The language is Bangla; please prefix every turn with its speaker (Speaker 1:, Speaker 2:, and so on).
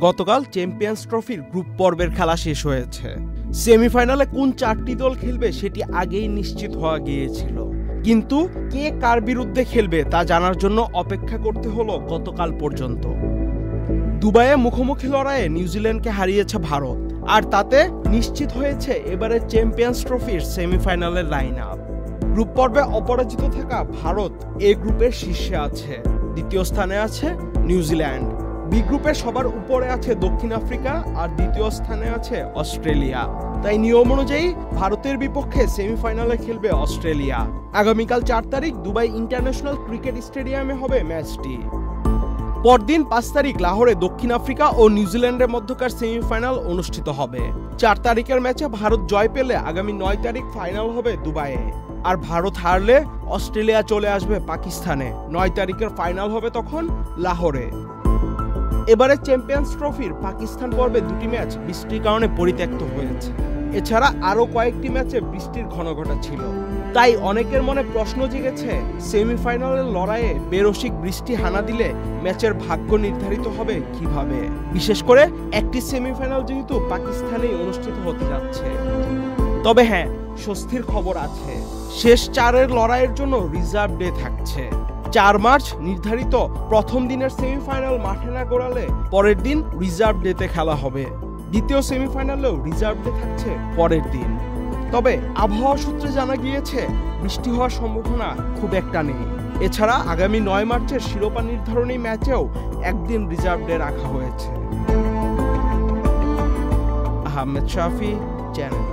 Speaker 1: গতকাল চ্যাম্পিয়ন্স ট্রফির গ্রুপ পর্বের খেলা শেষ হয়েছে। সেমিফাইনালে কোন 4টি দল খেলবে সেটি আগেই নিশ্চিত হওয়া গিয়েছিল, কিন্তু কে কার বিরুদ্ধে খেলবে তা জানার জন্য অপেক্ষা করতে হলো গতকাল পর্যন্ত। দুবাইয়ে মুখোমুখি লড়াইয়ে নিউজিল্যান্ডকে হারিয়েছে ভারত, আর তাতে নিশ্চিত হয়েছে এবারে চ্যাম্পিয়ন্স ট্রফির সেমিফাইনালের লাইন আপ। গ্রুপ পর্বে অপরাজিত থাকা ভারত এ গ্রুপের শীর্ষে আছে, দ্বিতীয় স্থানে আছে নিউজিল্যান্ড। বি গ্রুপের সবার উপরে আছে দক্ষিণ আফ্রিকা, আর দ্বিতীয় স্থানে আছে অস্ট্রেলিয়া। তাই নিয়ম অনুযায়ী ভারতের বিপক্ষে সেমিফাইনালে খেলবে অস্ট্রেলিয়া। আগামীকাল 4 তারিখ দুবাই ইন্টারন্যাশনাল ক্রিকেট স্টেডিয়ামে হবে ম্যাচটি। পরদিন 5 তারিখ লাহোরে দক্ষিণ আফ্রিকা ও নিউজিল্যান্ডের মধ্যকার সেমিফাইনাল অনুষ্ঠিত হবে। 4 তারিখের ম্যাচে ভারত জয় পেলে আগামী 9 তারিখ ফাইনাল হবে দুবাইয়ে, আর ভারত হারলে অস্ট্রেলিয়া চলে আসবে পাকিস্তানে। 9 তারিখের ফাইনাল হবে তখন লাহোরে। এবারে চ্যাম্পিয়ন্স ট্রফির পাকিস্তান পর্বে 2টি ম্যাচ বৃষ্টির কারণে পরিত্যক্ত হয়েছে। এছাড়া আরও কয়েকটি ম্যাচে বৃষ্টির ঘনঘটা ছিল। তাই অনেকের মনে প্রশ্ন জেগেছে, সেমিফাইনালের লড়াইয়ে বেরসিক বৃষ্টি হানা দিলে ম্যাচের ভাগ্য নির্ধারিত হবে কিভাবে, বিশেষ করে একটি সেমিফাইনাল যেহেতু পাকিস্তানেই অনুষ্ঠিত হতে যাচ্ছে। তবে হ্যাঁ, স্বস্তির খবর আছে, শেষ 4-এর লড়াইয়ের জন্য রিজার্ভ ডে থাকছে। 4 মার্চ নির্ধারিত প্রথম দিনের সেমিফাইনাল মাঠে না গড়ালে পরের দিন রিজার্ভ ডেতে খেলা হবে। দ্বিতীয় সেমিফাইনালেও রিজার্ভ ডে থাকছে পরের দিন। তবে আবহাওয়া সূত্রে জানা গিয়েছে বৃষ্টি হওয়ার সম্ভাবনা খুব একটা নেই। এছাড়া আগামী 9 মার্চের শিরোপা নির্ধারণী ম্যাচেও একদিন রিজার্ভ ডে রাখা হয়েছে। আহমেদ শাফি, চ্যানেল।